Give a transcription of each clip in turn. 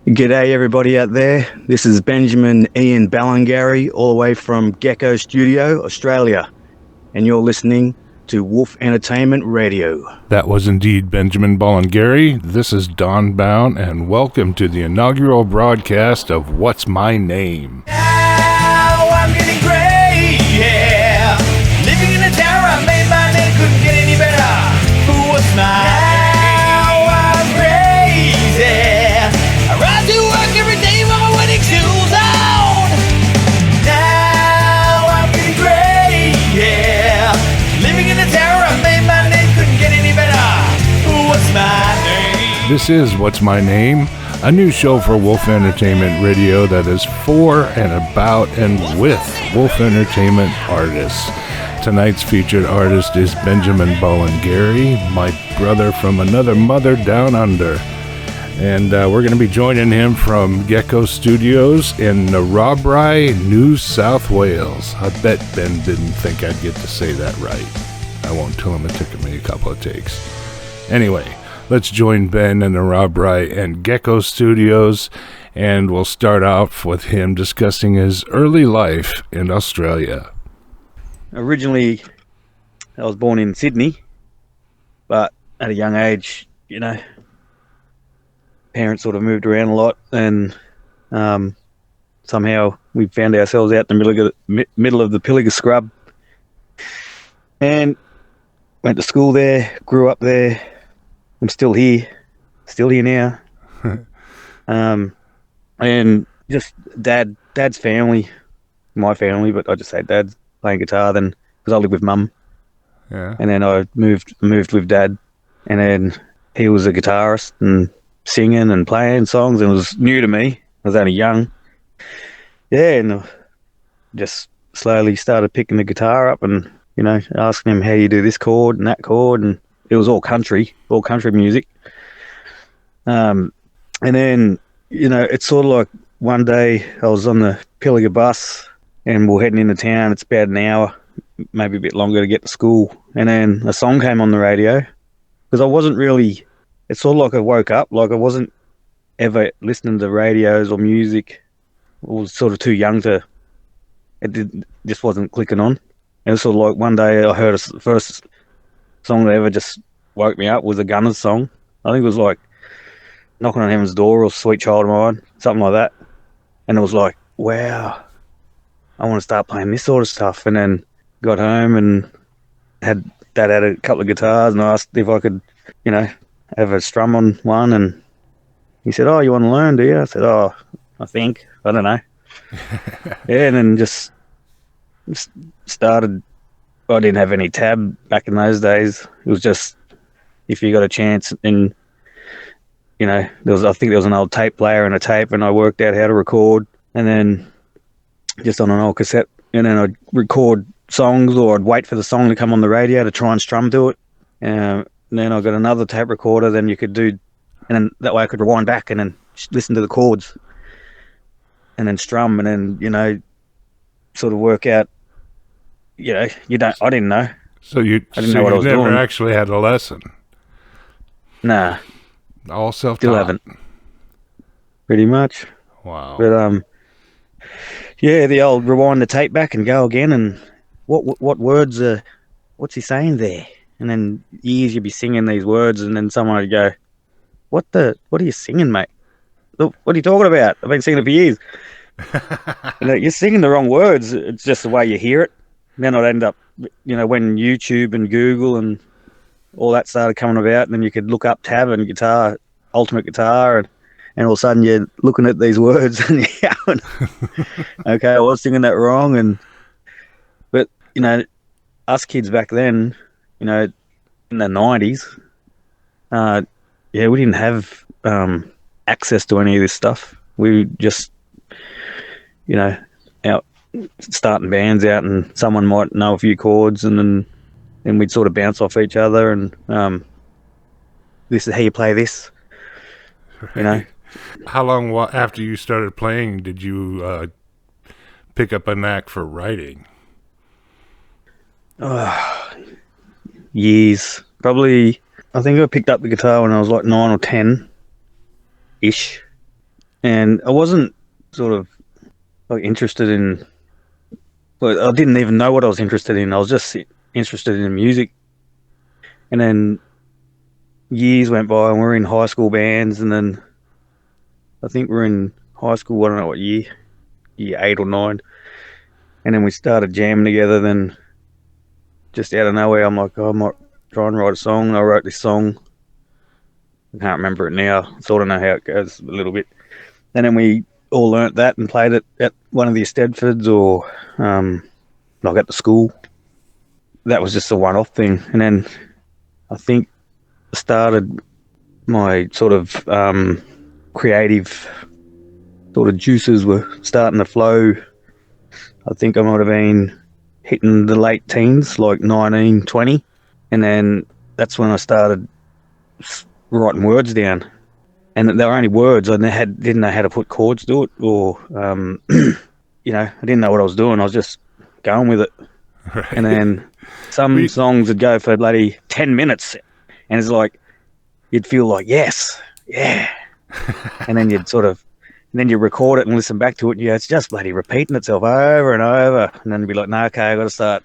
G'day everybody out there. This is Benjaman Ballangarry, all the way from Gecko Studio, Australia. And you're listening to Wolf Entertainment Radio. That was indeed Benjaman Ballangarry. This is Don Bown, and welcome to the inaugural broadcast of What's My Name? Now I'm getting gray, yeah. Living in a tower, I made my name, couldn't get any better. What's my Now I'm crazy. I ride to work every day with my wedding shoes on. Now I'm getting gray, yeah. Living in a tower, I made my name, couldn't get any better. What's my name? This is What's My Name? A new show for Wolf Entertainment Radio that is for and about and with Wolf Entertainment artists. Tonight's featured artist is Benjaman Ballangarry, my brother from another mother down under. And we're going to be joining him from Gecko Studios in Narrabri, New South Wales. I bet Ben didn't think I'd get to say that right. I won't tell him it took me a couple of takes. Anyway, let's join Ben in Narrabri and Gecko Studios, and we'll start off with him discussing his early life in Australia. Originally, I was born in Sydney, but at a young age, parents sort of moved around a lot, and somehow we found ourselves out in the middle of the Pilliga scrub, and went to school there, grew up there. I'm still here now. And just dad's family, my family, but I just say dad's playing guitar then, because I live with mum. Yeah. And then I moved with dad, and then he was a guitarist and singing and playing songs, and it was new to me. I was only young. Yeah, and just slowly started picking the guitar up and, asking him how you do this chord and that chord, and it was all country music. And then, it's sort of like one day I was on the Pilliga bus and we're heading into town. It's about an hour, maybe a bit longer to get to school. And then a song came on the radio, because I wasn't really, it's sort of like I woke up, like I wasn't ever listening to radios or music. I was sort of too young just wasn't clicking on. And it was sort of like one day I heard the first song that ever just woke me up was a Gunners song. I think it was like Knocking on Heaven's Door or Sweet Child of Mine, something like that. And it was like, wow, I want to start playing this sort of stuff. And then got home and Dad had a couple of guitars, and I asked if I could, have a strum on one, and he said, "Oh, you want to learn, do you?" I said, "Oh, I think. I don't know." Yeah, and then just started. I didn't have any tab back in those days. It was just if you got a chance, and I think there was an old tape player and a tape, and I worked out how to record, and then just on an old cassette, and then I'd record songs, or I'd wait for the song to come on the radio to try and strum to it. And then I got another tape recorder, then you could do, and then that way I could rewind back and then listen to the chords and then strum, and then, sort of work out, I didn't know. So you never actually had a lesson? Nah. All self-taught? Still haven't. Pretty much. Wow. But, yeah, the old rewind the tape back and go again, and what words what's he saying there? And then years you'd be singing these words, and then someone would go, what are you singing, mate? What are you talking about? I've been singing it for years. You're singing the wrong words. It's just the way you hear it. And then I'd end up, when YouTube and Google and all that started coming about, and then you could look up tab and guitar, ultimate guitar, and all of a sudden you're looking at these words and you're going, okay, I was singing that wrong. But us kids back then, in the 90s, we didn't have access to any of this stuff. We just, out starting bands out, and someone might know a few chords, and then we'd sort of bounce off each other, and this is how you play this, How long after you started playing did you pick up a knack for writing? Years, probably, I think I picked up the guitar when I was like 9 or 10-ish. And I wasn't sort of like interested in, well, I didn't even know what I was interested in. I was just interested in music. And then years went by and we were in high school bands. And then I think we're in high school, I don't know what year 8 or 9. And then we started jamming together. Then just out of nowhere, I'm like, oh, I might try and write a song. And I wrote this song. I can't remember it now. Sort of know how it goes a little bit. And then we all learnt that and played it at one of the Stedfords or like at the school. That was just a one-off thing. And then I think I started my sort of creative sort of juices were starting to flow. I think I might have been hitting the late teens, like 19, 20. And then that's when I started writing words down. And they were only words. I didn't know how to put chords to it, or you know, I didn't know what I was doing. I was just going with it. Right. And then some songs would go for bloody 10 minutes, and it's like you'd feel like yes, yeah, and then you'd then you record it and listen back to it, and it's just bloody repeating itself over and over. And then you'd be like, no, okay, I got to start.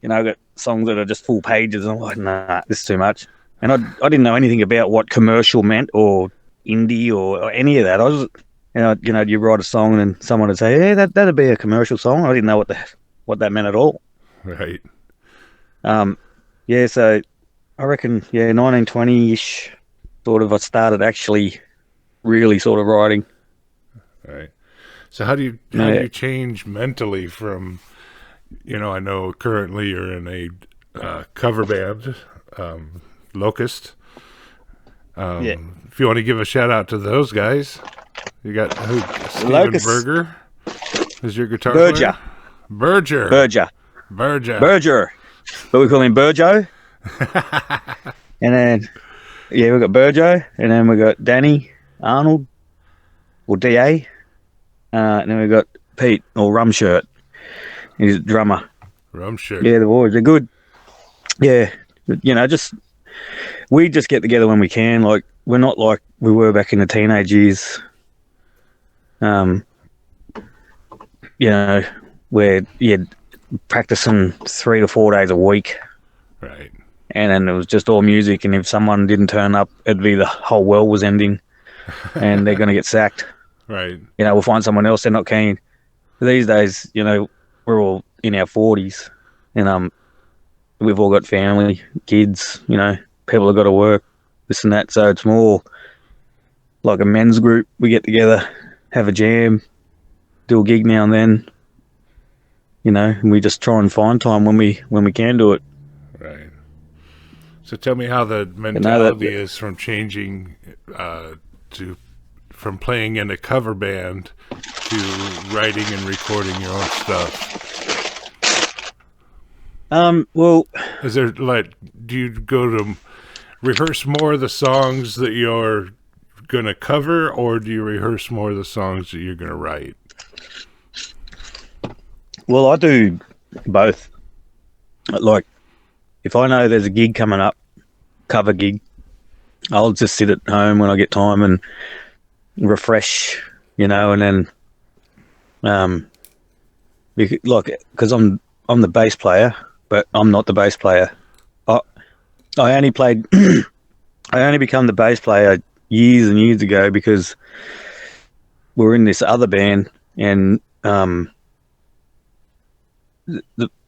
You know, I got songs that are just full pages, and I'm like, nah, this is too much. And I didn't know anything about what commercial meant or indie or any of that. I was, you know, you write a song and then someone would say, yeah, that'd be a commercial song. I didn't know what that meant at all. Right. Yeah, so I reckon, 1920-ish, sort of, I started actually really sort of writing. Right. So how do you change mentally from, you know, I know currently you're in a cover band, Locust. If you want to give a shout out to those guys, you got Steven Locust. Berger is your guitar Berger. player? Berger. But we call him Burjo. And then, we got Burjo. And then we got Danny Arnold, or DA. And then we got Pete, or Rumshirt. He's a drummer. Rumshirt. Yeah, the boys, they're good. Yeah, you know, we just get together when we can. Like, we're not like we were back in the teenage years. You know, where you'd practicing 3 to 4 days a week. Right. And then it was just all music. And if someone didn't turn up, it'd be the whole world was ending and they're going to get sacked. Right. You know, we'll find someone else, they're not keen. These days, you know, we're all in our 40s and we've all got family, kids, you know, people have got to work, this and that. So it's more like a men's group. We get together, have a jam, do a gig now and then, you know, and we just try and find time when we can do it. Right. So tell me how the mentality is from changing from playing in a cover band to writing and recording your own stuff. Well, is there do you go to rehearse more of the songs that you're going to cover, or do you rehearse more of the songs that you're going to write? Well, I do both. Like, if I know there's a gig coming up, cover gig, I'll just sit at home when I get time and refresh, you know, and then, because I'm the bass player, but I'm not the bass player. I only played, I only become the bass player years and years ago because we're in this other band and the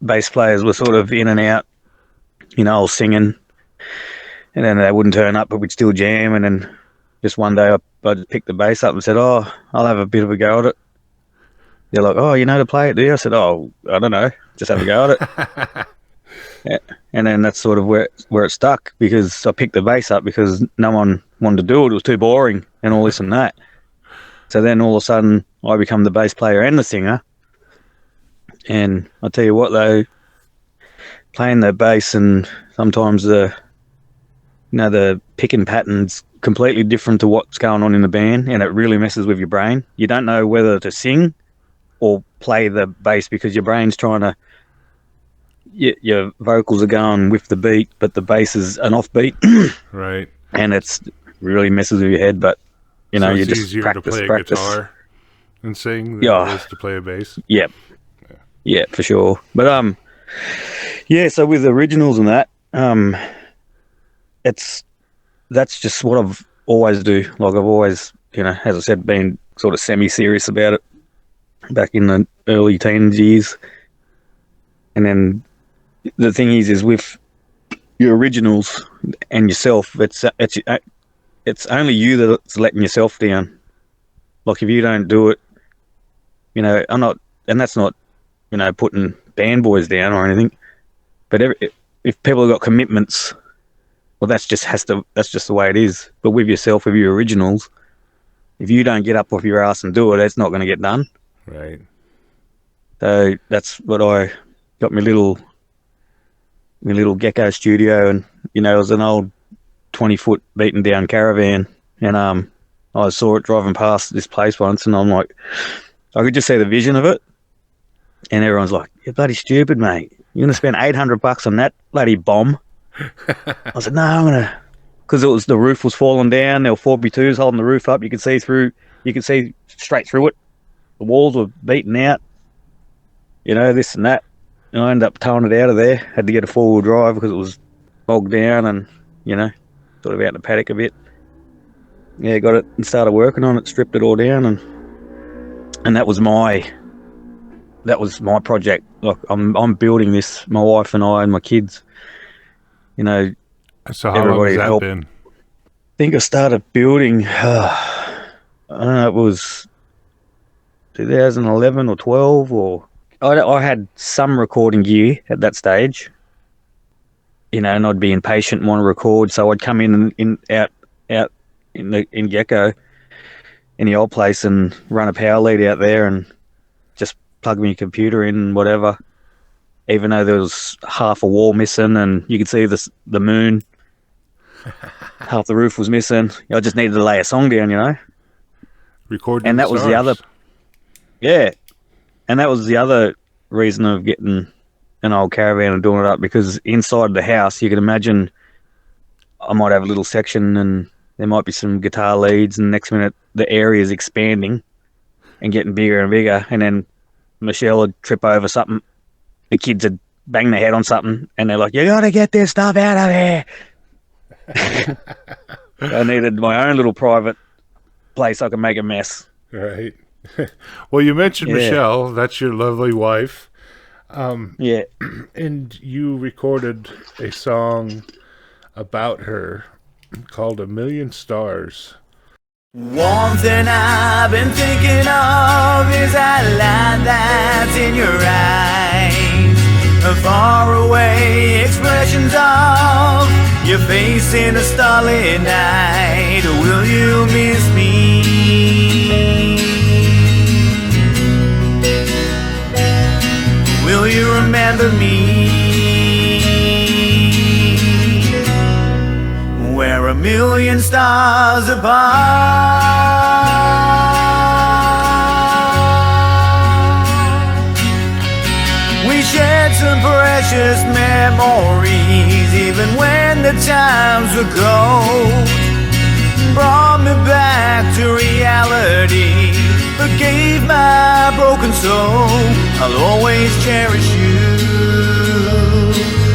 bass players were sort of in and out, you know, singing, and then they wouldn't turn up, but we'd still jam. And then just one day I picked the bass up and said, "Oh, I'll have a bit of a go at it." They're like, "Oh, you know to play it, do you?" I said, "Oh, I don't know, just have a go at it." Yeah. And then that's sort of where it stuck, because I picked the bass up because no one wanted to do it. It was too boring and all this and that. So then all of a sudden I become the bass player and the singer. And I'll tell you what though, playing the bass and sometimes the picking patterns completely different to what's going on in the band, and it really messes with your brain. You don't know whether to sing or play the bass because your brain's trying to your vocals are going with the beat, but the bass is an offbeat, Right. and it's really messes with your head. But you know, So you it's just easier practice, to play a practice. guitar and sing than Yeah. it is to play a bass. Yep. Yeah, for sure. But yeah. So with originals and that, that's just what I've always do. Like I've always, you know, as I said, been sort of semi-serious about it back in the early teenage years. And then the thing is with your originals and yourself, it's only you that's letting yourself down. Like if you don't do it, you know, I'm not, and that's not, you know, putting band boys down or anything. But if people have got commitments, well, that's just the way it is. But with yourself, with your originals, if you don't get up off your ass and do it, it's not going to get done. Right. So that's what I got my little gecko studio, and you know, it was an old 20-foot beaten down caravan, and I saw it driving past this place once, and I'm like, I could just see the vision of it, and everyone's like, "You're bloody stupid, mate. You're gonna spend $800 on that bloody bomb." I said, "No, I'm gonna," because the roof was falling down. There were 4x2s holding the roof up. You could see straight through it. The walls were beaten out. You know, this and that. And I ended up towing it out of there. Had to get a 4-wheel drive because it was bogged down and, you know, sort of out in the paddock a bit. Yeah, got it and started working on it, stripped it all down, and that was my project. Like I'm building this, my wife and I and my kids. You know, So how long has that helped. been? I think I started building, I don't know, it was 2011 or 12, or I had some recording gear at that stage, you know, and I'd be impatient and want to record, so I'd come out in Gecko in the old place and run a power lead out there and just plug my computer in and whatever, even though there was half a wall missing and you could see the moon. Half the roof was missing. I just needed to lay a song down, you know. Recording And that was the other, yeah. And that was the other reason of getting an old caravan and doing it up, because inside the house, you can imagine I might have a little section and there might be some guitar leads, and next minute the area is expanding and getting bigger and bigger. And then Michelle would trip over something. The kids would bang their head on something and they're like, "You got to get this stuff out of there." I needed my own little private place I could make a mess. Right. Well, you mentioned Michelle. That's your lovely wife. Yeah. And you recorded a song about her called "A Million Stars." One thing I've been thinking of is that light that's in your eyes, the faraway expressions of your face in a starlit night. Will you miss me? Will you remember me? We're a million stars apart. We shared some precious memories, even when the times were cold. Brought me back to reality, forgave my broken soul. I'll always cherish you,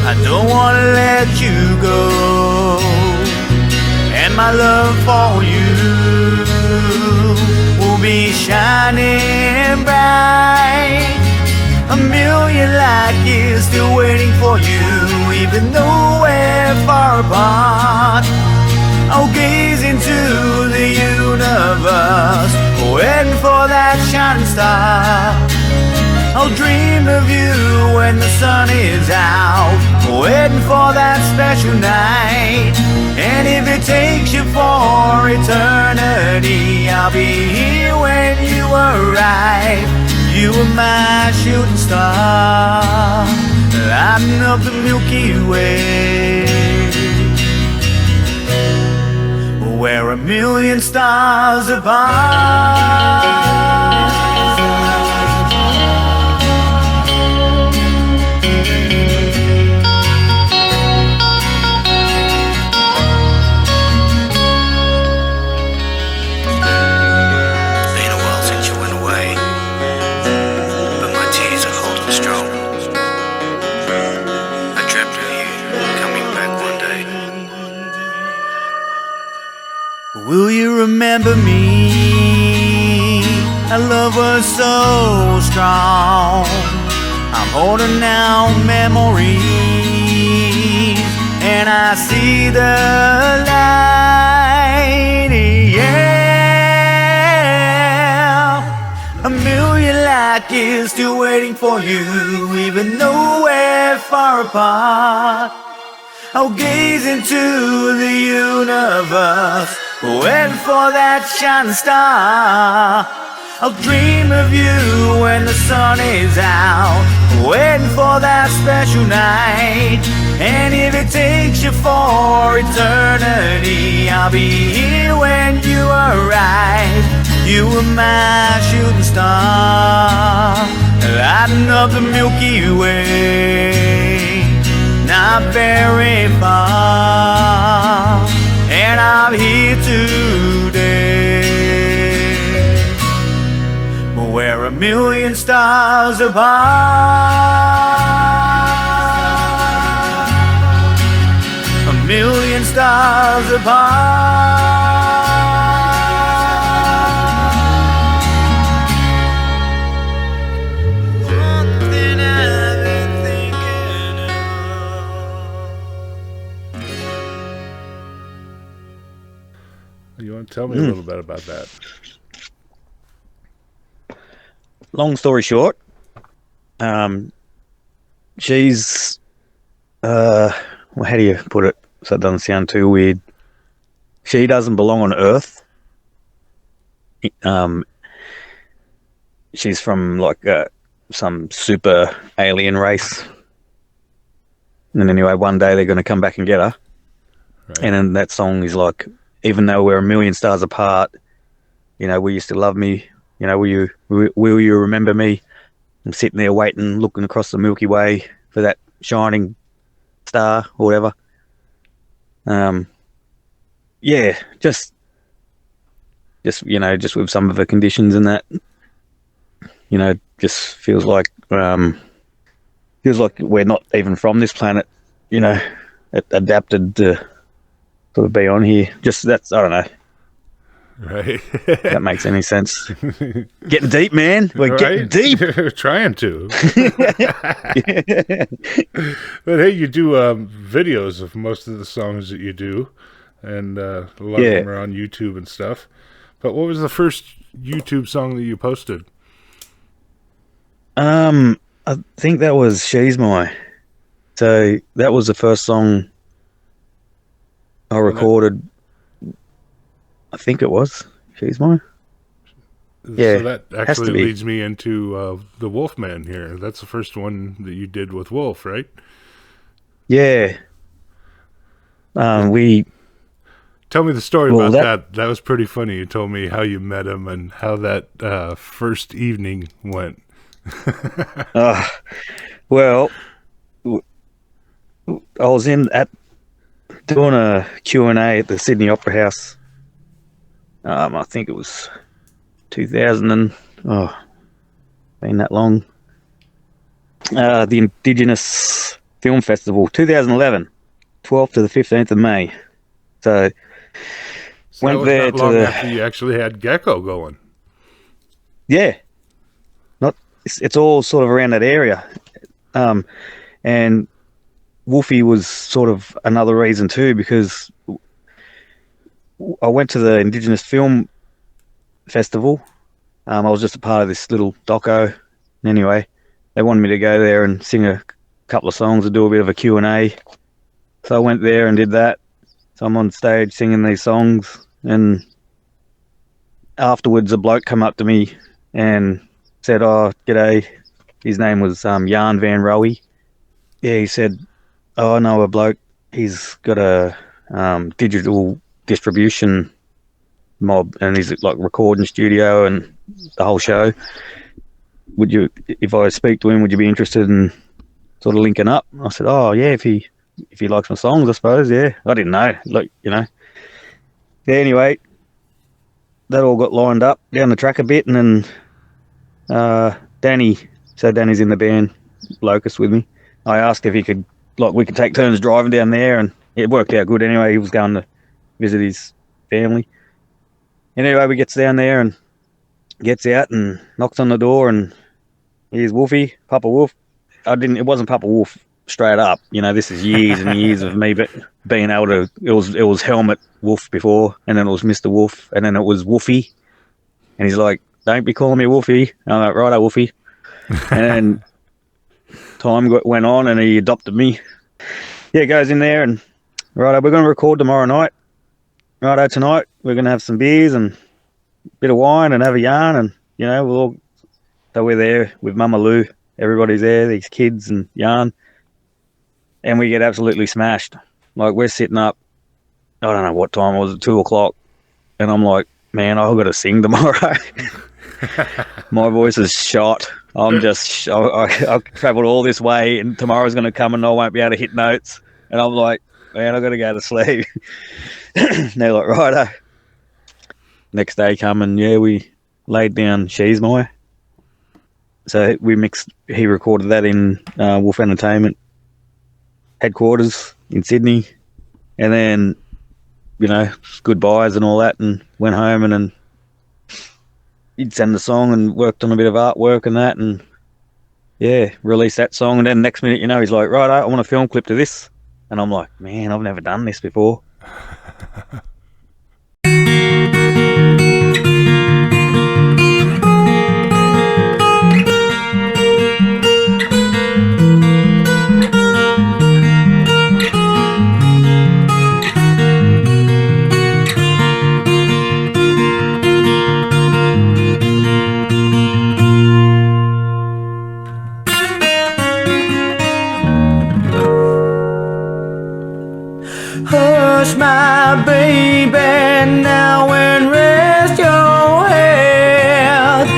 I don't want to let you go. And my love for you will be shining bright. A million light years still waiting for you, even though we're far apart. I'll gaze into the universe, waiting for that shining star. I'll dream of you when the sun is out, waiting for that special night. And if it takes you for eternity, I'll be here when you arrive. You are my shooting star, lighting up the Milky Way. We're a million stars apart. Will you remember me? Our love was so strong. I'm holding out memories, and I see the light. Yeah, a million light years still waiting for you, even though we're far apart. I'll gaze into the universe, waiting for that shining star. I'll dream of you when the sun is out, waiting for that special night. And if it takes you for eternity, I'll be here when you arrive. You were my shooting star, lighting up the Milky Way. Not very far, and I'm here today. We're a million stars apart, a million stars apart. Something I've been thinking of. You want to tell me a little bit about that? Long story short, she's well, how do you put it so it doesn't sound too weird? She doesn't belong on Earth. She's from like some super alien race, and anyway, one day they're going to come back and get her. Right. And then that song is like, even though we're a million stars apart, you know, will you still love me? You know, will you remember me? I'm sitting there waiting, looking across the Milky Way for that shining star or whatever. Yeah, just you know, just with some of the conditions and that, you know, just feels like we're not even from this planet. You know, adapted to sort of be on here. Just that's, I don't know. Right. If that makes any sense. Getting deep, man. We're getting deep. Trying to. But hey, you do videos of most of the songs that you do, and a lot of them are on YouTube and stuff. But what was the first YouTube song that you posted? I think that was She's My. So that was the first song I recorded. I think it was She's Mine. Yeah, so that actually leads me into the Wolfman here. That's the first one that you did with Wolf, right? Yeah. We tell me the story about that. That was pretty funny. You told me how you met him and how that first evening went. Well, I was doing a Q&A at the Sydney Opera House. I think it was 2000 been that long. The Indigenous Film Festival, 2011, 12th to the 15th of May. So went there not long after you actually had Gecko going. Yeah, it's all sort of around that area, and Wolfie was sort of another reason too, because I went to the Indigenous Film Festival. I was just a part of this little doco. Anyway, they wanted me to go there and sing a couple of songs and do a bit of a Q&A. So I went there and did that. So I'm on stage singing these songs, and afterwards a bloke come up to me and said, "Oh, g'day." His name was Jan Van Rowie. Yeah, he said, "Oh, I know a bloke. He's got a digital distribution mob, and he's like recording studio and the whole show. Would you, if I speak to him, would you be interested in sort of linking up?" I said, "Oh yeah, if he likes my songs, I suppose." Yeah, I didn't know, look, you know. Yeah, anyway, that all got lined up down the track a bit, and then Danny's in the band Locust with me. I asked if he could, like, we could take turns driving down there, and it worked out good anyway. He was going to visit his family. Anyway, we gets down there and gets out and knocks on the door, and here's Wolfie, Papa Wolf. It wasn't Papa Wolf straight up. This is years and years of me being able to, it was Helmet Wolf before, and then it was Mr. Wolf, and then it was Wolfie. And he's like, don't be calling me Wolfie. And I'm like, righto, Wolfie. And time went on, and he adopted me. Yeah, goes in there, and righto, we're going to record tomorrow night. Righto, tonight we're going to have some beers and a bit of wine and have a yarn, and so we're there with Mama Lou. Everybody's there, these kids and yarn, and we get absolutely smashed. Like, we're sitting up, I don't know what time it was, at 2:00, and I'm like, man, I've got to sing tomorrow. My voice is shot. I'm just, I've travelled all this way, and tomorrow's going to come and I won't be able to hit notes. And I'm like, man, I've got to go to sleep. And they're like, righto. Next day come, and yeah, we laid down She's My. So he recorded that in Wolf Entertainment headquarters in Sydney. And then, goodbyes and all that, and went home, and then he'd send the song and worked on a bit of artwork and that, and yeah, released that song. And then next minute, he's like, right, I want a film clip to this. And I'm like, man, I've never done this before. Hush, my baby, now and rest your head.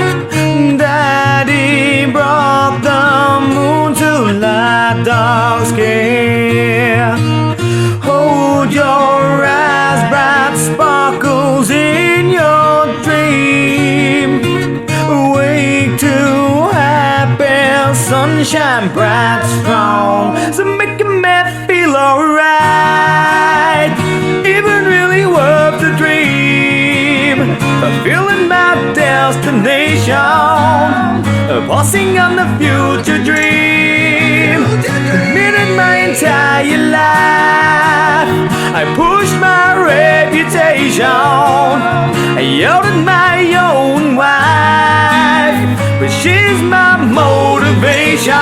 Daddy brought the moon to light dark sky. Hold your eyes, bright sparkles in your dream. Wake to happy sunshine, bright, strong. So make me feel alright. Even really worth the dream. Fulfilling my destination. Passing on the future dream. Committed my entire life. I pushed my reputation. I yelled at my own wife. But she's my motivation.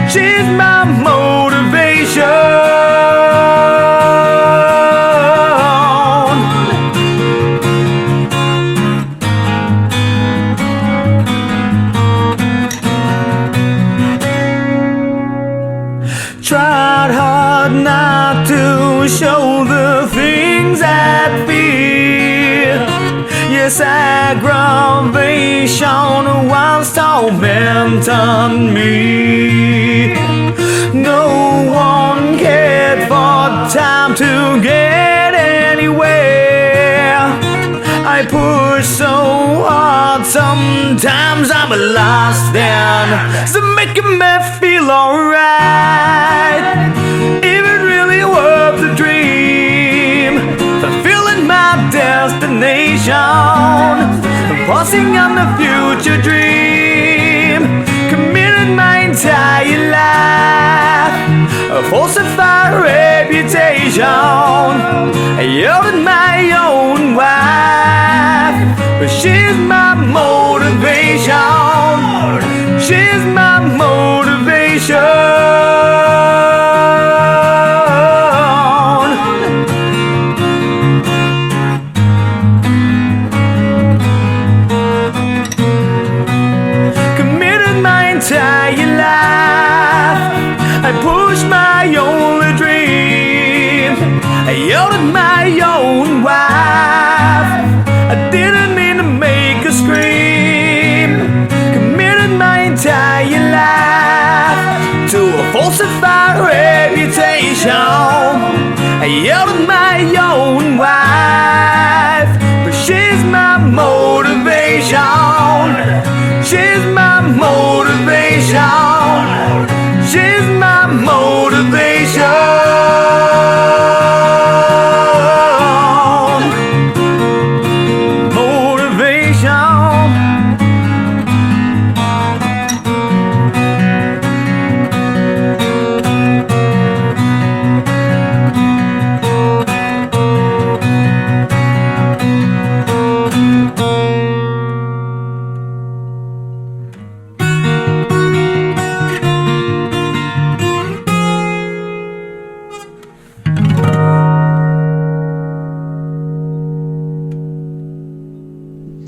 She's my motivation. Tried hard not to show the things I fear. Yes, aggravation once tormented me. No one cared for time to get anywhere. I push so hard, sometimes I'm lost then. So making me feel alright. Even really worth the dream. Fulfilling my destination. Passing on the future dream. Committed my entire life. A falsified reputation. I yelled at my own wife. But she's my motivation. She's my motivation. Committed my entire life. I pushed my only dream. I yelled at my own wife. I didn't mean to make her scream. Committed my entire life to a falsified reputation. I yelled at my own wife. But she's my motivation. She's my motivation. She's my motivation.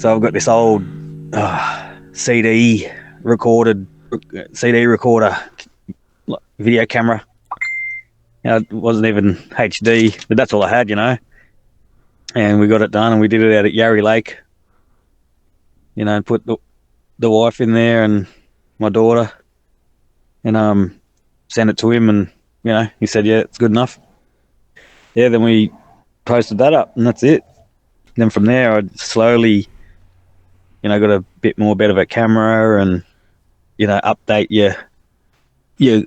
So I've got this old CD recorder, video camera. It wasn't even HD, but that's all I had, And we got it done, and we did it out at Yarry Lake. And put the wife in there and my daughter, and sent it to him, and he said, yeah, it's good enough. Yeah, then we posted that up, and that's it. Then from there, I slowly, got a bit more better of a camera, and update your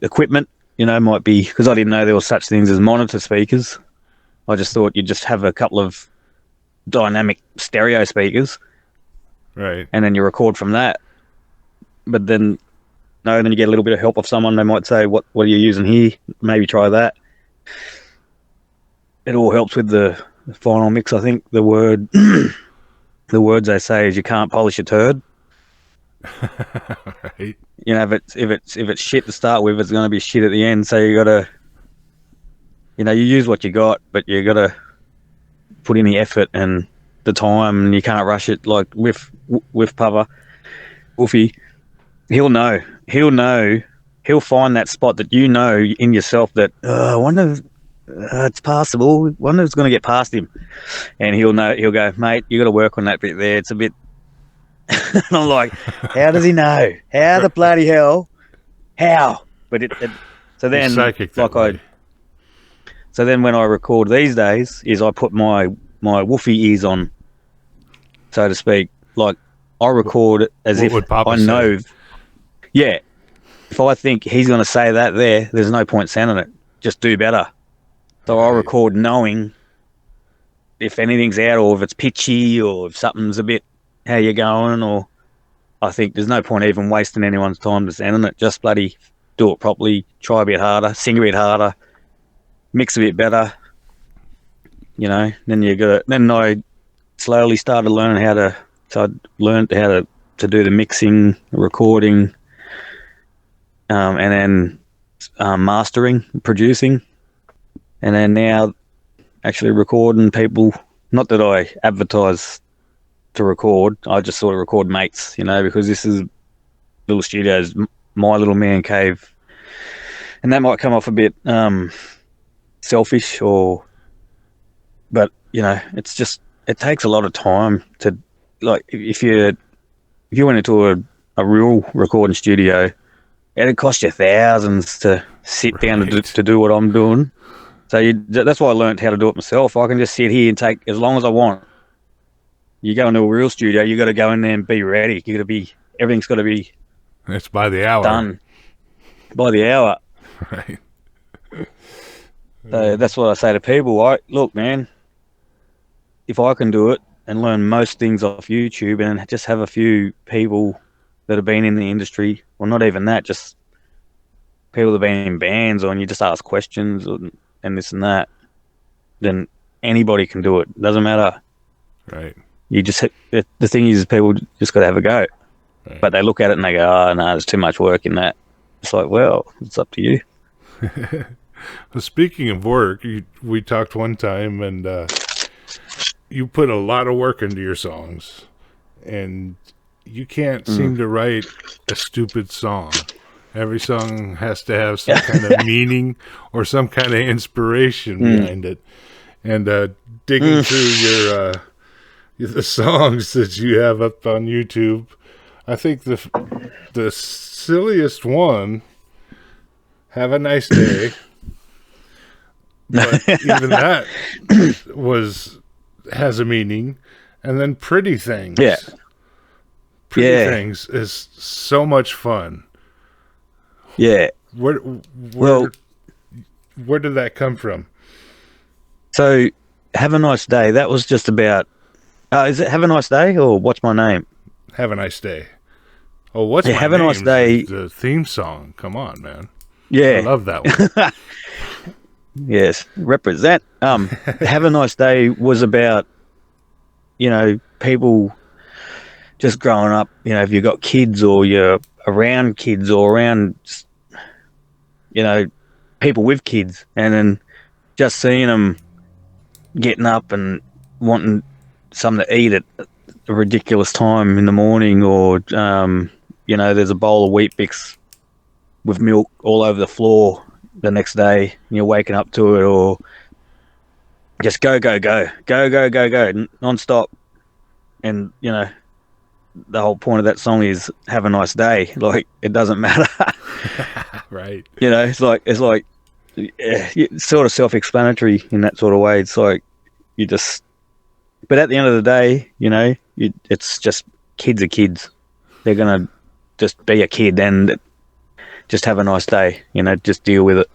equipment. Might be because I didn't know there were such things as monitor speakers. I just thought you'd just have a couple of dynamic stereo speakers, right? And then you record from that. But then, no, then you get a little bit of help of someone. They might say, "What are you using here? Maybe try that." It all helps with the final mix. I think the words they say is you can't polish a turd. Right. If it's shit to start with, it's going to be shit at the end. So you got to, you use what you got, but you got to put in the effort and the time, and you can't rush it. Like with Pava, Wolfie, he'll know. He'll find that spot that in yourself that I wonder if it's passable. I wonder if it's going to get past him, and he'll know. He'll go, mate, you got to work on that bit there. It's a bit. And I'm like, how does he know? How the bloody hell? How? But so then, psychic that way. So then when I record these days, is I put my woofy ears on, so to speak. Like I record as what if would Papa I know. say? Yeah, if I think he's going to say that there's no point sending it. Just do better. So I record knowing if anything's out, or if it's pitchy, or if something's a bit how you going, or I think there's no point even wasting anyone's time to sending it. Just bloody do it properly, try a bit harder, sing a bit harder, mix a bit better. Then then I slowly started learning so I learned how to do the mixing, recording, and then mastering, producing, and then now actually recording people. Not that I advertise to record, I just sort of record mates, because this is little studios, my little man cave, and that might come off a bit selfish, but it's just, it takes a lot of time to, like, if you went into a real recording studio, it'd cost you thousands to sit down to do what I'm doing. So that's why I learned how to do it myself. I can just sit here and take as long as I want. You go into a real studio, you got to go in there and be ready. Everything's got to be. It's by the hour. Done by the hour. Right. So that's what I say to people. Look, man, if I can do it and learn most things off YouTube and just have a few people that have been in the industry, or not even that, just people that have been in bands, and you just ask questions and this and that, then anybody can do it. Doesn't matter. Right. You just, the thing is, people just got to have a go. Right. But they look at it and they go, oh, no, there's too much work in that. It's like, well, it's up to you. Well, speaking of work, we talked one time, and you put a lot of work into your songs, and you can't seem to write a stupid song. Every song has to have some kind of meaning or some kind of inspiration behind it. And digging through the songs that you have up on YouTube, I think the silliest one, "Have a Nice Day," but even that has a meaning. And then "Pretty Things." Yeah. Pretty Things is so much fun. Yeah. Where did that come from? So, "Have a Nice Day," that was just about, is it "Have a Nice Day" or "What's My Name"? "Have a Nice Day." Oh, "What's My Have Name" a Nice Day. The theme song. Come on, man. Yeah. I love that one. Yes, represent. "Have a Nice Day" was about, people just growing up, if you've got kids or you're around kids or around, people with kids, and then just seeing them getting up and wanting something to eat at a ridiculous time in the morning, or there's a bowl of Wheat Bix with milk all over the floor the next day, and you're waking up to it, or just go non-stop. And the whole point of that song is have a nice day. Like, it doesn't matter. Right. It's like it's sort of self-explanatory in that sort of way. It's like but at the end of the day, it's just kids are kids. They're gonna just be a kid and just have a nice day. Just deal with it.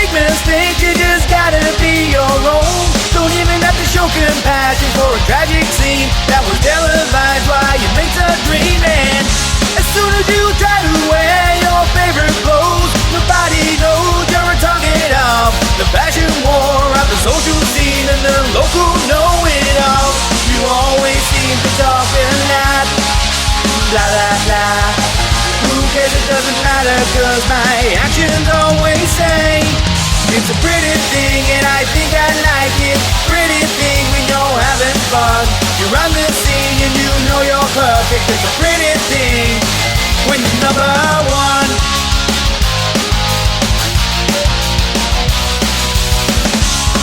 Mistake, you just gotta be your own. Don't even have to show compassion for a tragic scene that was televised while you make the dream. And as soon as you try to wear your favorite clothes, nobody knows you're a target of the fashion war of the social scene and the local know-it-all. You always seem to talk and laugh, blah blah blah. Who cares, it doesn't matter, cause my actions always say it's a pretty thing, and I think I like it. Pretty thing when you're having fun. You're on the scene and you know you're perfect. It's a pretty thing when you're number one.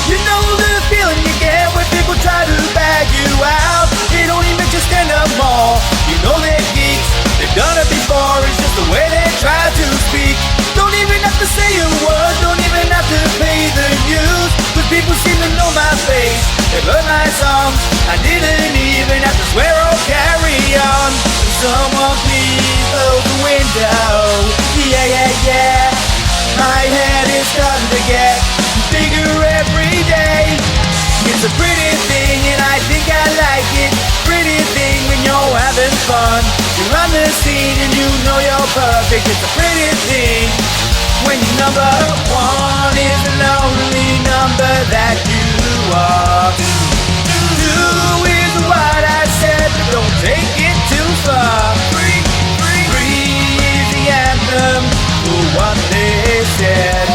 You know the feeling you get when people try to bag you out. It only makes you stand up more. You know they're geeks, they've done it before. It's just the way they try to speak. Don't even have to say a word, don't even have to pay the dues. But people seem to know my face, they've heard my songs. I didn't even have to swear or carry on. Someone please close the window. Yeah. My head is starting to get bigger every day. It's a pretty thing and I think I like it. Pretty thing when you're having fun. You're on the scene and you know you're perfect. It's a pretty thing when your number one is the lonely number that you are. Two is what I said, but don't take it too far. Three is the anthem for what they said.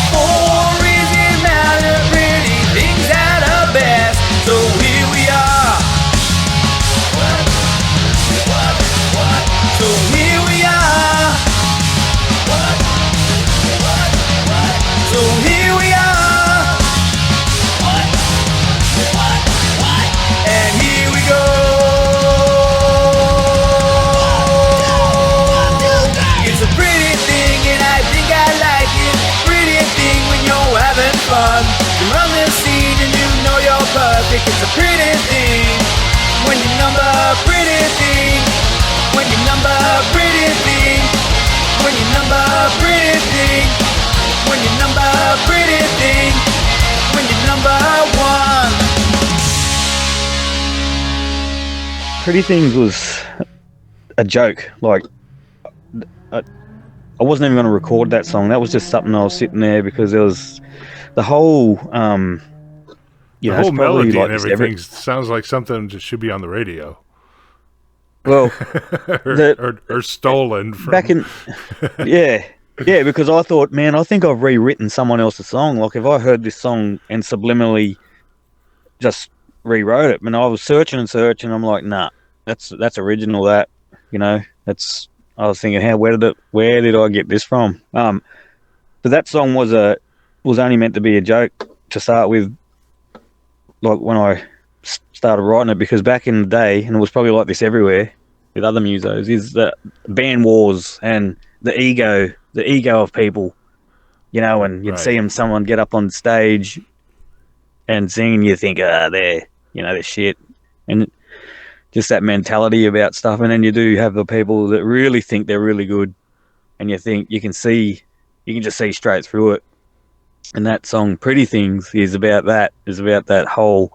Four is the amount of pretty things that are best. So here we are. So here we are. So here we are. And here we go. It's a pretty thing and I think I like it. Pretty thing when you're having fun. You're on the scene and you know you're perfect. It's a pretty thing when you number pretty thing. When you number pretty thing. When you number pretty thing. When you number pretty thing. When you number one. Pretty Things was a joke. Like, I wasn't even going to record that song. That was just something I was sitting there because there was the whole The whole melody and everything sounds like something that should be on the radio. Well, or stolen from back in yeah, because I thought, man, I think I've rewritten someone else's song. Like, if I heard this song and subliminally just rewrote it, and I was searching, I'm like, nah, that's original. That, that's. I was thinking, where did I get this from? But that song was only meant to be a joke to start with. Like, when I started writing it, because back in the day, and it was probably like this everywhere with other musos, is the band wars and the ego of people, and you'd see someone get up on stage and sing, and you think, they're shit, and just that mentality about stuff. And then you do have the people that really think they're really good, and you think you can just see straight through it. And that song, Pretty Things, is about that whole,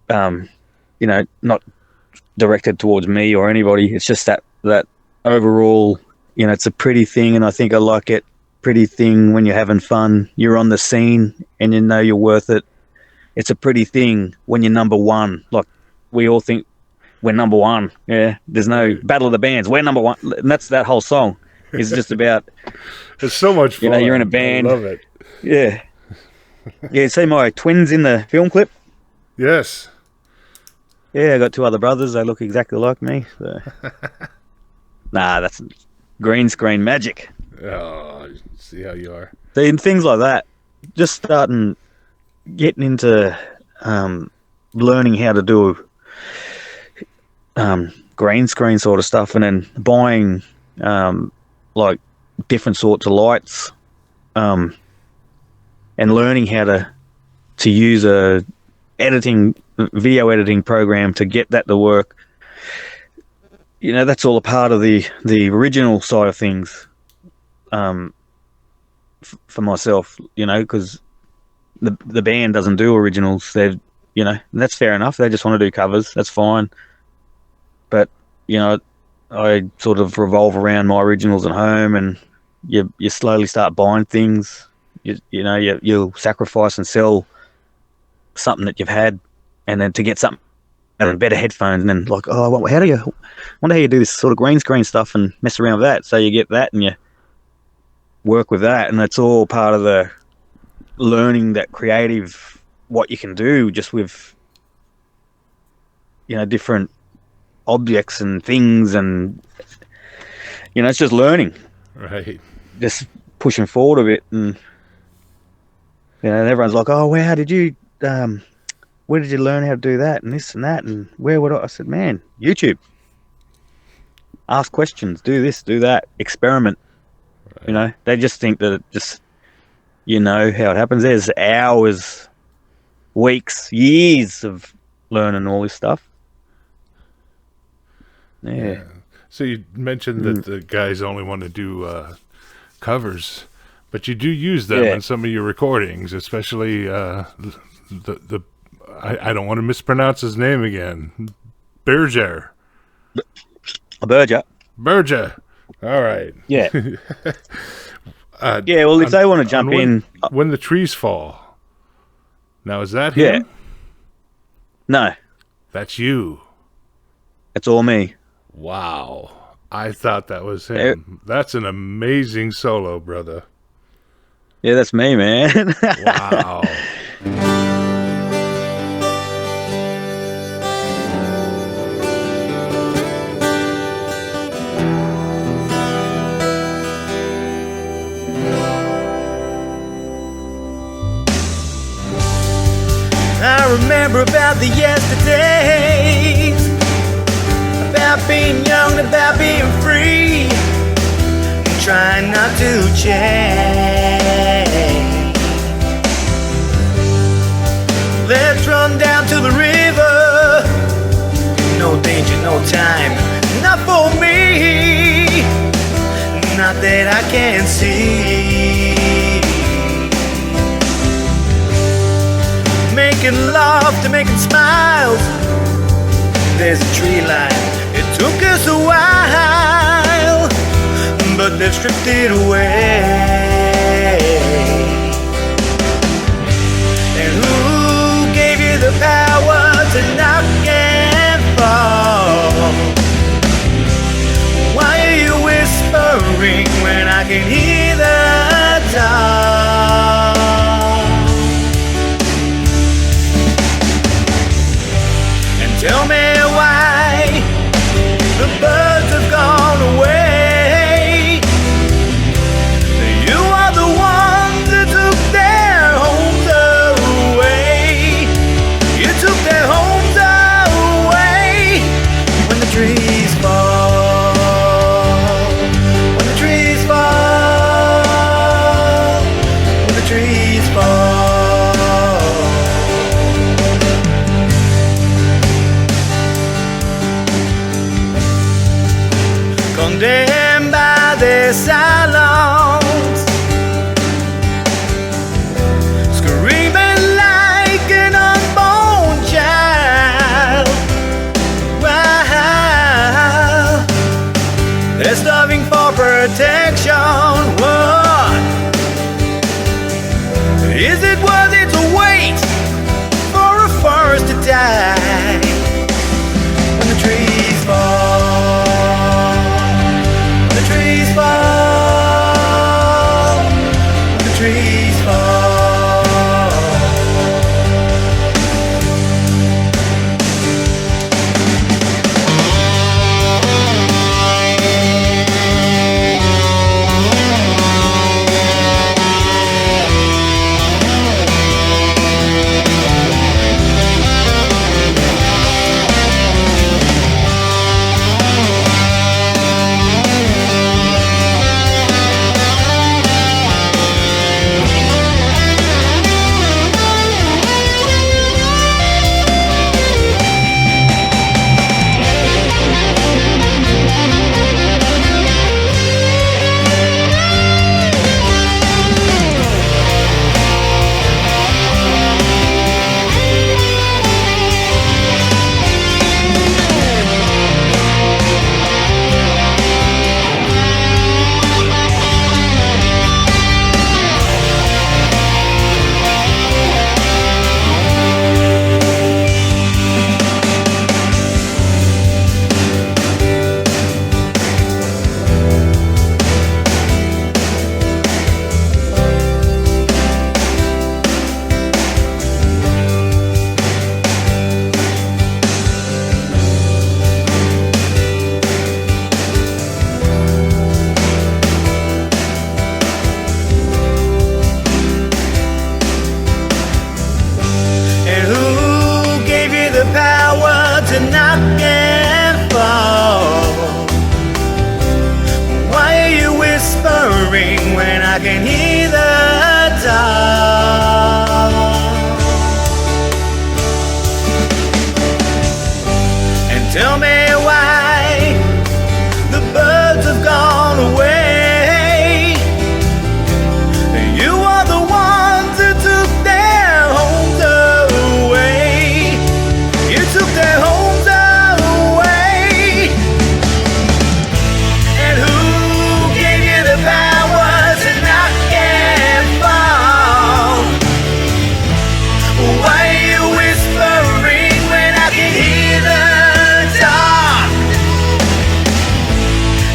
not directed towards me or anybody. It's just that overall, it's a pretty thing, and I think I like it. Pretty thing when you're having fun, you're on the scene, and you know you're worth it. It's a pretty thing when you're number one. Like, we all think we're number one. Yeah, there's no Battle of the Bands. We're number one, and that's that whole song. It's just about It's so much fun. you know you're in a band. I love it. Yeah, yeah. See my twins in the film clip. Yes. Yeah, I got two other brothers. They look exactly like me. So. Nah, that's green screen magic. Oh, see how you are. See, things like that. Just getting into learning how to do green screen sort of stuff, and then buying like different sorts of lights, and learning how to use a video editing program to get that to work. You know, that's all a part of the original side of things. For myself, you know, because the band doesn't do originals. They've, you know, and that's fair enough. They just want to do covers. That's fine. But you know, I sort of revolve around my originals at home, and you slowly start buying things. You'll sacrifice and sell something that you've had, and then to get something better headphones, and then like, oh, well, wonder how you do this sort of green screen stuff and mess around with that. So you get that and you work with that, and it's all part of the learning that creative, what you can do just with, you know, different objects and things, and you know, it's just learning, right? Just pushing forward a bit, and you know, and everyone's like, oh, where did you learn how to do that and this and that, and where would I said, man, YouTube. Ask questions, do this, do that, experiment. Right. You know, they just think that it just, you know how it happens. There's hours, weeks, years of learning all this stuff. Yeah. So you mentioned that the guys only want to do covers, but you do use them in some of your recordings, especially the I don't want to mispronounce his name again. Berger. Berger. All right. Yeah. Yeah, well, if they want to jump in... When the Trees Fall. Now, is that him? Yeah. No. That's you. It's all me. Wow. I thought that was him. That's an amazing solo, brother. Yeah, that's me, man. Wow. I remember about the yesterdays, about being young, about being free, and trying not to change. Let's run down to the river, no danger, no time, not for me, not that I can see. Making love to making smiles. There's a tree line. It took us a while, but they've stripped it away. And who gave you the power to knock and fall? Why are you whispering when I can hear the talk? Tell me why the birds have gone away. You are the ones that took their homes away. You took their homes away. When the trees fall, when the trees fall, when the trees fall. Condemned by their silence, screaming like an unborn child. Wow. They're starving for protection. What? Is it worth it to wait for a forest to die? When the tree and knock and fall. Why are you whispering when I can hear the dawn? And tell me why the birds have gone away. You are the ones who took their homes away. You took their homes away. And who gave you the power to knock and fall? Why are you whispering when I can hear the dark?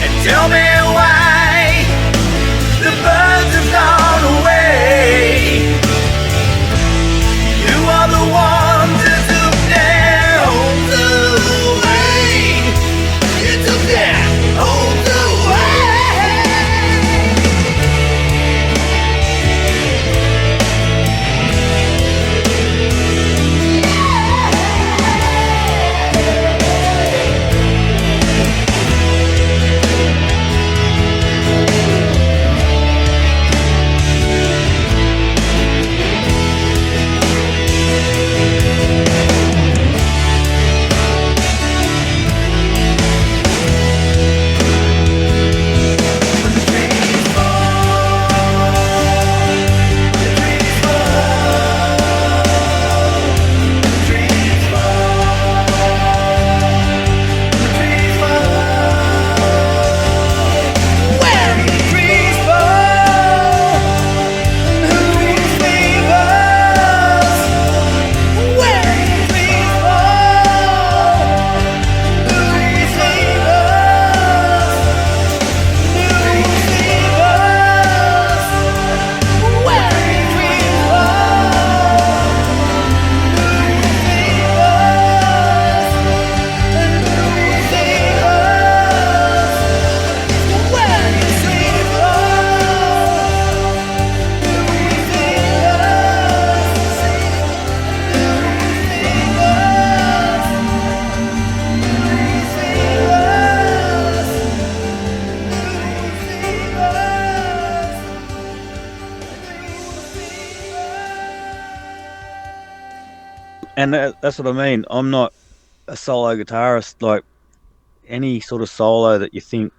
And tell me why the birds have gone away. You are the ones who took their homes away. You took their homes away. And that's what I mean. I'm not a solo guitarist. Like any sort of solo that you think,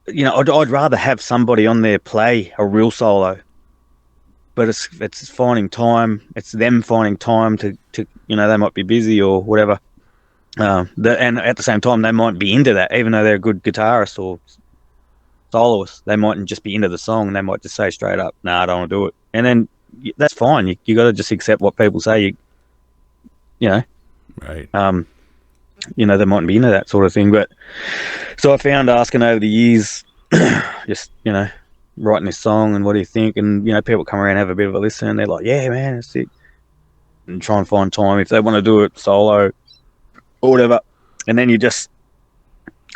I'd rather have somebody on there play a real solo. But it's finding time. It's them finding time to they might be busy or whatever. And at the same time, they might be into that, even though they're a good guitarist or soloist. They mightn't just be into the song. They might just say straight up, "Nah, I don't want to do it." And then that's fine. You got to just accept what people say. Right. They mightn't be into that sort of thing. But so I found asking over the years, just writing this song and what do you think? And people come around and have a bit of a listen. And they're like, "Yeah, man, it's sick," and try and find time if they want to do it solo or whatever. And then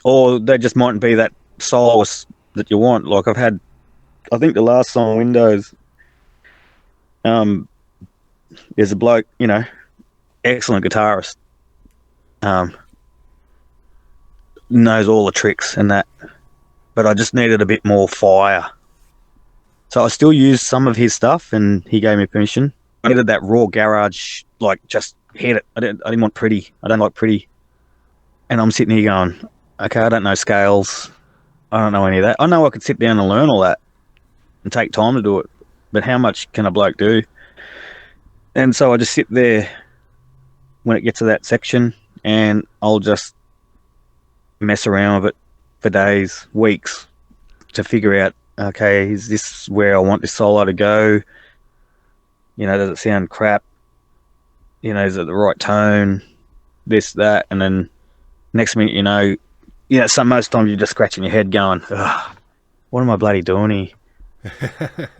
or they just mightn't be that soloist that you want. Like I think the last song, Windows, there's a bloke, excellent guitarist, knows all the tricks and that, but I just needed a bit more fire. So I still used some of his stuff, and he gave me permission. I needed that raw garage, like just hit it. I didn't want pretty. I don't like pretty. And I'm sitting here going, okay, I don't know scales. I don't know any of that. I know I could sit down and learn all that and take time to do it, but how much can a bloke do? And so I just sit there when it gets to that section, and I'll just mess around with it for days, weeks, to figure out, okay, is this where I want this solo to go? Does it sound crap? Is it the right tone? This, that, and then next minute, most times you're just scratching your head going, ugh, what am I bloody doing here?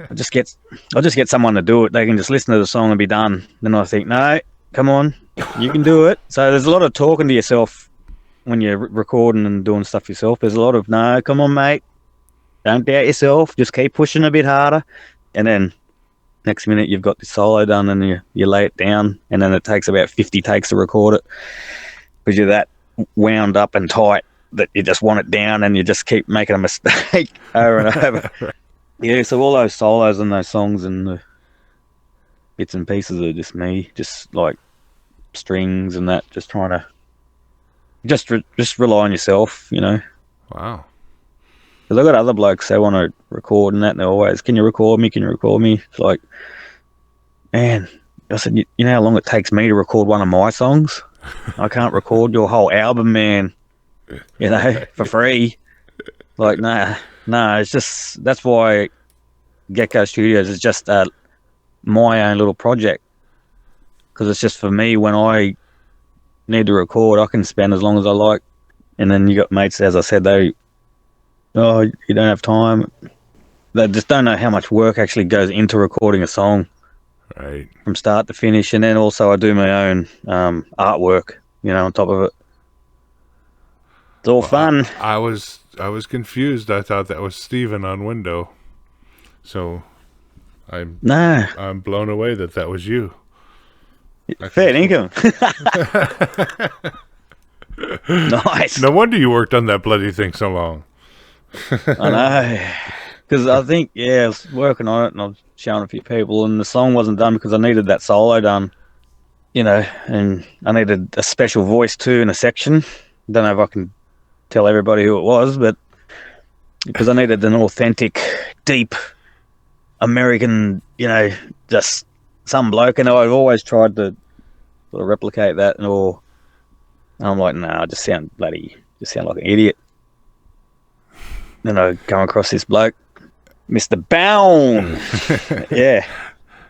I'll just get someone to do it. They can just listen to the song and be done. Then I think, no, come on, you can do it. So there's a lot of talking to yourself when you're recording and doing stuff yourself. There's a lot of, no, come on, mate, don't doubt yourself, just keep pushing a bit harder. And then next minute you've got the solo done, and you lay it down, and then it takes about 50 takes to record it. because you're that wound up and tight that you just want it down and you just keep making a mistake over and over. Yeah, so all those solos and those songs and the bits and pieces are just me, just like strings and that, just trying to just rely on yourself, you know. Wow. Because I've got other blokes they want to record and that, and they're always, can you record me? Can you record me? It's like, man, I said, you know how long it takes me to record one of my songs? I can't record your whole album, man, you know, for free. Like, nah, it's just, that's why Gecko Studios is just my own little project. Because it's just for me, when I need to record, I can spend as long as I like. And then you got mates, as I said, you don't have time. They just don't know how much work actually goes into recording a song. Right. From start to finish. And then also I do my own artwork, you know, on top of it. It's all fun. I was confused. I thought that was Steven on Window. So I'm blown away that was you. Fair income. Nice. No wonder you worked on that bloody thing so long. I know. Because I think, I was working on it and I was showing a few people and the song wasn't done because I needed that solo done, you know, and I needed a special voice too in a section. Don't know if I can tell everybody who it was, but because I needed an authentic, deep American, you know, just some bloke, and I've always tried to sort of replicate that, and I'm like, I just sound like an idiot. Then I come across this bloke, Mr. Bown. Yeah.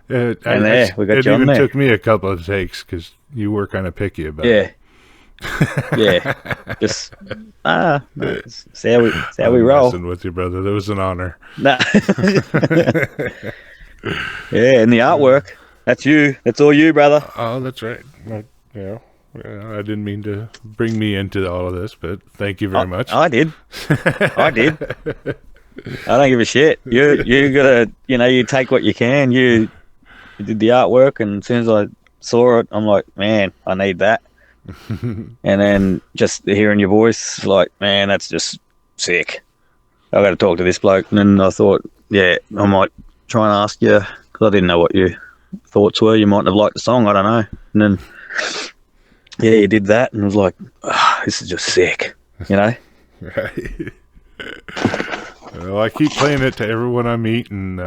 And we got you on there. It even took me a couple of takes because you were kind of picky about it. Yeah. Just see how we roll. Messing with you, brother. That was an honor. Nah. Yeah, and the artwork. That's you. That's all you, brother. Oh, that's right. I didn't mean to bring me into all of this, but thank you very much. I did. I don't give a shit. You gotta, you know, you take what you can. You did the artwork, and as soon as I saw it, I'm like, man, I need that. And then just hearing your voice, like, man, that's just sick. I got to talk to this bloke. And then I thought, I might try and ask you, because I didn't know what your thoughts were. You mightn't have liked the song, I don't know. And then, you did that, and I was like, this is just sick, you know? Right. Well, I keep playing it to everyone I meet, and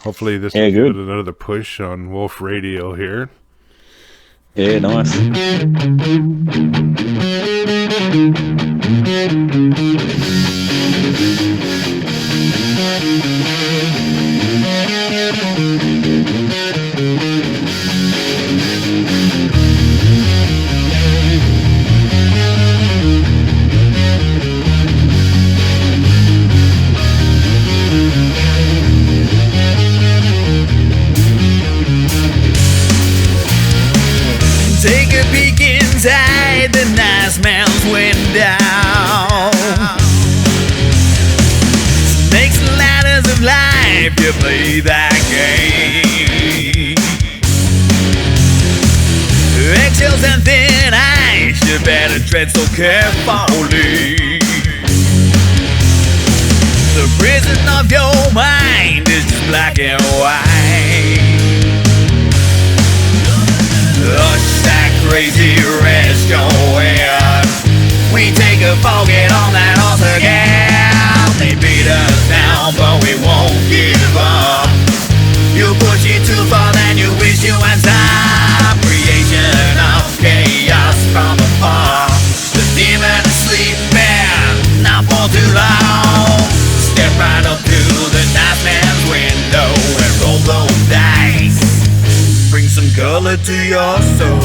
hopefully this will give it another push on Wolf Radio here. Yeah, nice. Take a peek inside the nice man's window. Snakes and ladders of life, you play that game. Eggshells and thin ice, you better tread so carefully. The prison of your mind is just black and white. Hush that crazy rest your head. We take a fall, get on that horse again. They beat us down, but we won't give up. You push it too far, then you wish you had stopped. Creation of chaos from afar. The demon is sleeping, not for too long. Step right up to the nice man's window and roll those dice. Bring some color to your soul.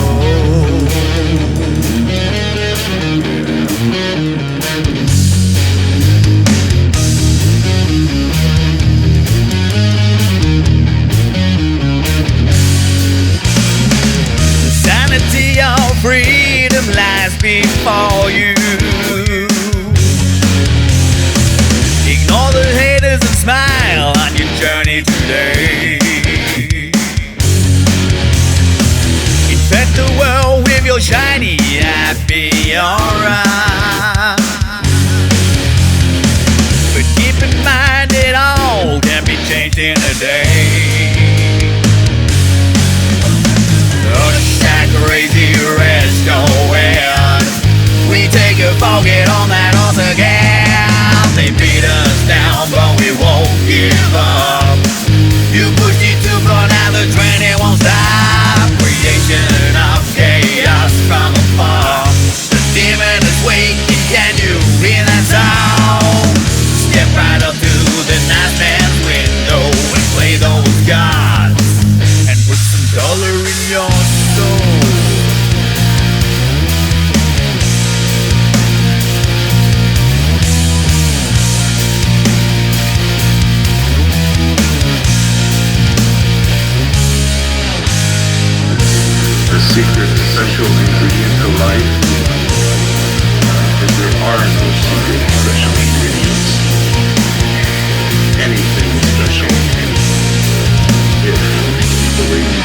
The sanity of freedom lies before you. Ignore the haters and smile on your journey today. Infect the world with your your shiny, happy aura. But keep in mind it all can be changed in a day. Hush that crazy rest going. We take a fall, get on that horse again. They beat us down, but we won't give up. You pushed it too far, now the train it won't stop. Creation of chaos from afar. The demon is waking, can you hear that sound? Step right up to the nice man's window and play those gods and put some color in your soul. The secret essential ingredient to life is there are no secret special ingredients. Anything is special if you believe.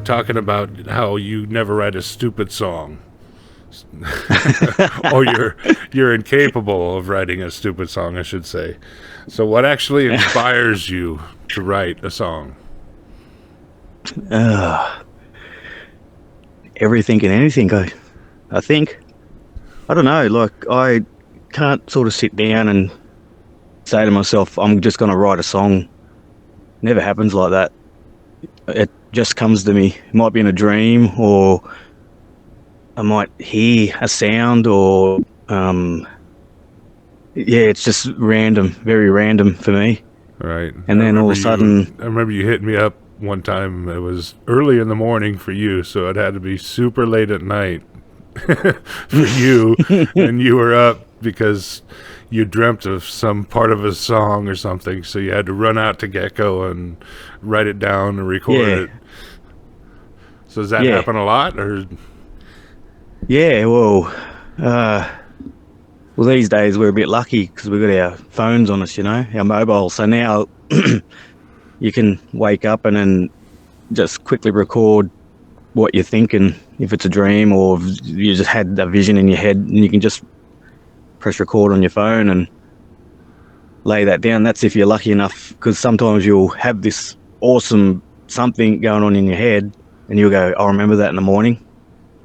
Talking about how you never write a stupid song, or you're incapable of writing a stupid song, I should say. So, what actually inspires you to write a song? Everything and anything. I think. I don't know. Like, I can't sort of sit down and say to myself, "I'm just going to write a song." Never happens like that. It just comes to me. It might be in a dream, or I might hear a sound, or it's just random, very random for me. Right. And then all of a sudden, I remember you hit me up one time. It was early in the morning for you, so it had to be super late at night for you, and you were up because you dreamt of some part of a song or something, so you had to run out to Gecko and write it down and record it. So does that happen a lot, or? Yeah, well, these days we're a bit lucky because we've got our phones on us, our mobile. So now you can wake up and then just quickly record what you're thinking, if it's a dream or if you just had a vision in your head, and you can just press record on your phone and lay that down. That's if you're lucky enough, because sometimes you'll have this awesome something going on in your head, and you'll go, I'll remember that in the morning.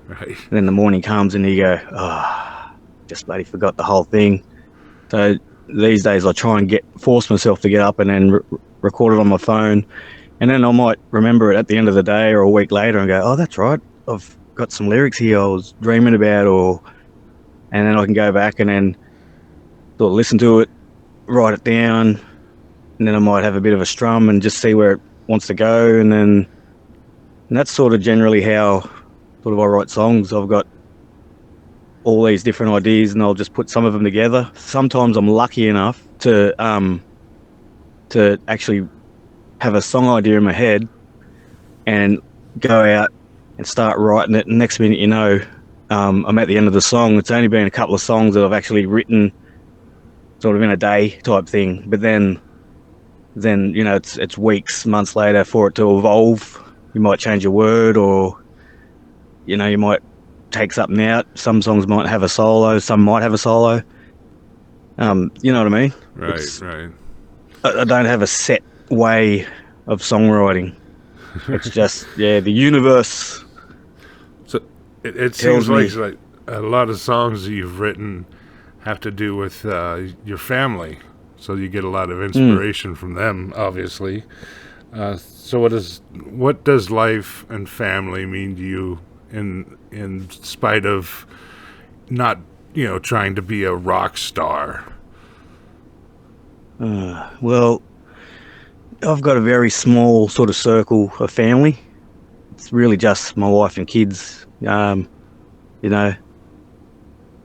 Right. And then the morning comes and you go, oh, just bloody forgot the whole thing. So these days I try and force myself to get up and then record it on my phone. And then I might remember it at the end of the day or a week later and go, oh, that's right. I've got some lyrics here I was dreaming about, and then I can go back and then sort of listen to it, write it down, and then I might have a bit of a strum and just see where it wants to go. And that's sort of generally how sort of I write songs. I've got all these different ideas and I'll just put some of them together. Sometimes I'm lucky enough to actually have a song idea in my head and go out and start writing it. And next minute, you know, I'm at the end of the song. It's only been a couple of songs that I've actually written sort of in a day type thing. But then you know, it's weeks, months later for it to evolve. You might change a word, or, you know, you might take something out. Some songs might have a solo, some might have a solo. You know what I mean? Right, right. I don't have a set way of songwriting. It's just, the universe. So it tells seems me. like a lot of songs that you've written have to do with your family. So you get a lot of inspiration from them, obviously. So what does life and family mean to you in spite of not, you know, trying to be a rock star? Well, I've got a very small sort of circle of family. It's really just my wife and kids. You know,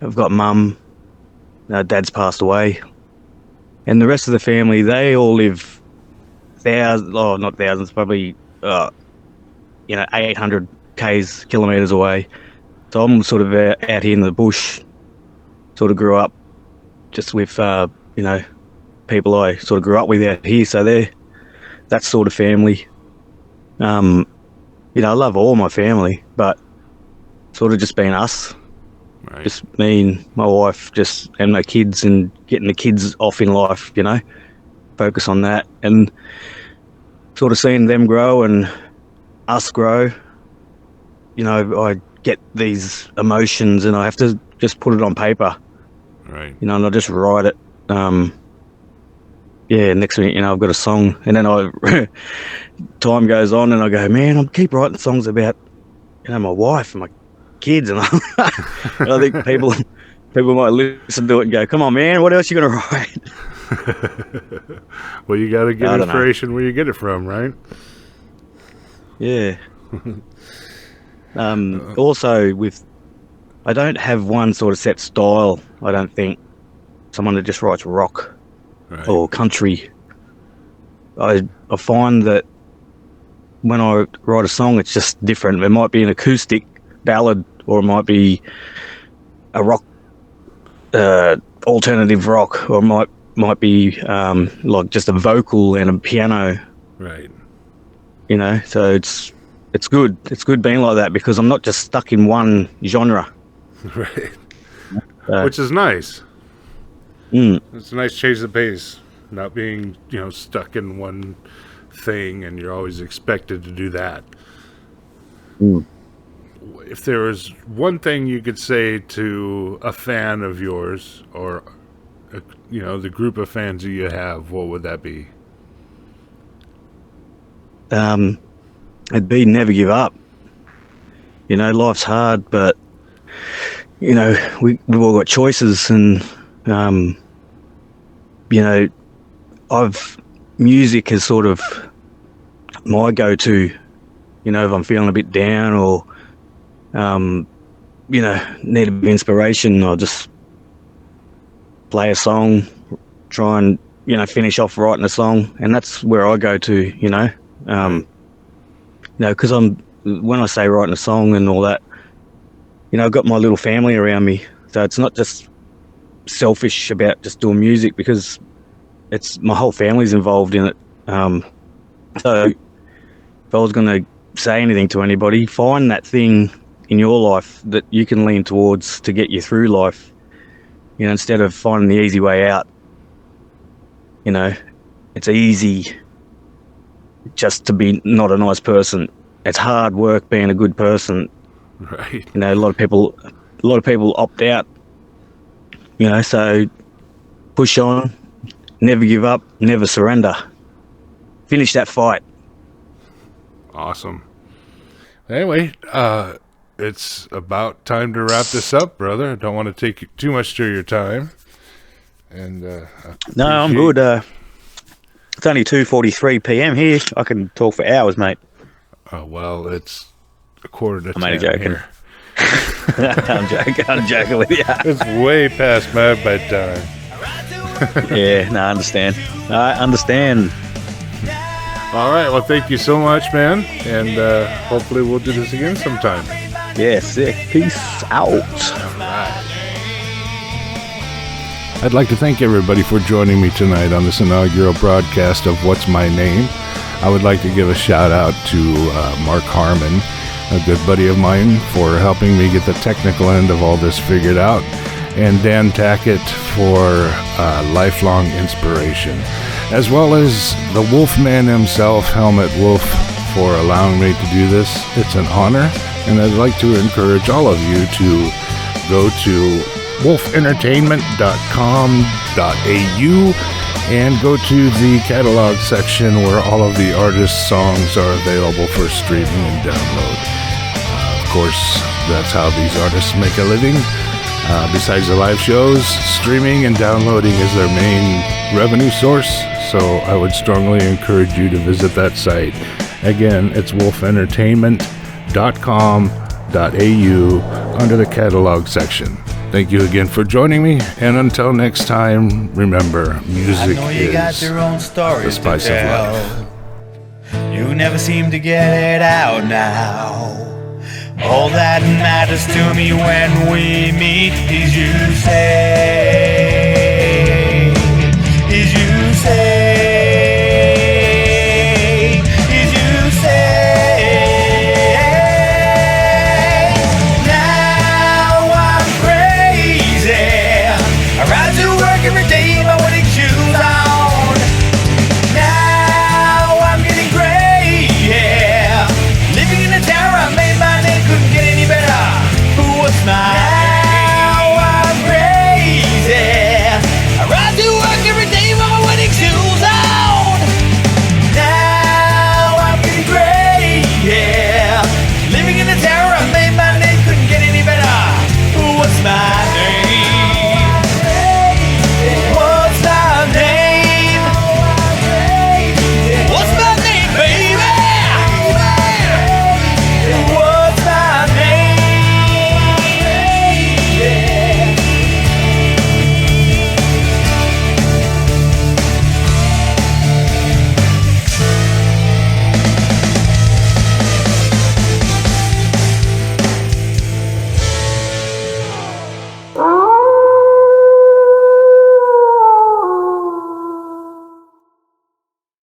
I've got mum, dad's passed away. And the rest of the family, they all live not thousands, probably, 800 kilometres away. So I'm sort of out here in the bush, sort of grew up just with, people I sort of grew up with out here. So that's sort of family. I love all my family, but sort of just being us. Right. Just me and my wife, and my kids, and getting the kids off in life, you know, focus on that, and sort of seeing them grow and us grow. You know, I get these emotions and I have to just put it on paper. Right. You know, and I just write it. Next minute, you know, I've got a song, and then time goes on and I go, man, I keep writing songs about, you know, my wife and my kids, and I think people might listen to it and go, come on, man, what else you gonna write? Well, you got to get inspiration where you get it from, right? Yeah. Also, I don't have one sort of set style. I don't think. Someone that just writes rock, right, or country. I find that when I write a song, it's just different. It might be an acoustic ballad, or it might be a rock, alternative rock, or it might be like just a vocal and a piano. Right. You know, so it's good. It's good being like that, because I'm not just stuck in one genre. Right. Which is nice. It's a nice change of pace, not being, you know, stuck in one thing and you're always expected to do that. If there was one thing you could say to a fan of yours, or the group of fans that you have, what would that be? It'd be never give up. You know, life's hard, but you know, we've all got choices, and music is sort of my go-to. You know, if I'm feeling a bit down, or need a bit of inspiration, I'll just play a song, try and, finish off writing a song, and that's where I go to, because when I say writing a song and all that, I've got my little family around me, so it's not just selfish about just doing music, because it's my whole family's involved in it. So if I was going to say anything to anybody, find that thing in your life that you can lean towards to get you through life, instead of finding the easy way out. It's easy just to be not a nice person. It's hard work being a good person. Right. You know, a lot of people opt out. You know, so push on, never give up, never surrender. Finish that fight. Awesome. Anyway, it's about time to wrap this up, brother. I don't want to take too much of your time. And No, I'm good. It's only 2:43 p.m. here. I can talk for hours, mate. Well, it's a quarter to 10 only joking. here. I'm joking with you. It's way past my bedtime. Yeah, no, I understand. All right, well, thank you so much, man. And hopefully we'll do this again sometime. Yeah, sick. Peace out. All right. I'd like to thank everybody for joining me tonight on this inaugural broadcast of What's My Name. I would like to give a shout out to Mark Harmon, a good buddy of mine, for helping me get the technical end of all this figured out, and Dan Tackett for lifelong inspiration, as well as the Wolfman himself, Helmut Wolf, for allowing me to do this. It's an honor, and I'd like to encourage all of you to go to wolfentertainment.com.au and go to the catalog section where all of the artists' songs are available for streaming and download. Of course, that's how these artists make a living. Besides the live shows, streaming and downloading is their main revenue source, so I would strongly encourage you to visit that site. Again, it's wolfentertainment.com.au under the catalog section. Thank you again for joining me, and until next time, remember, music is the spice of life. You never seem to get it out now. All that matters to me when we meet is you say,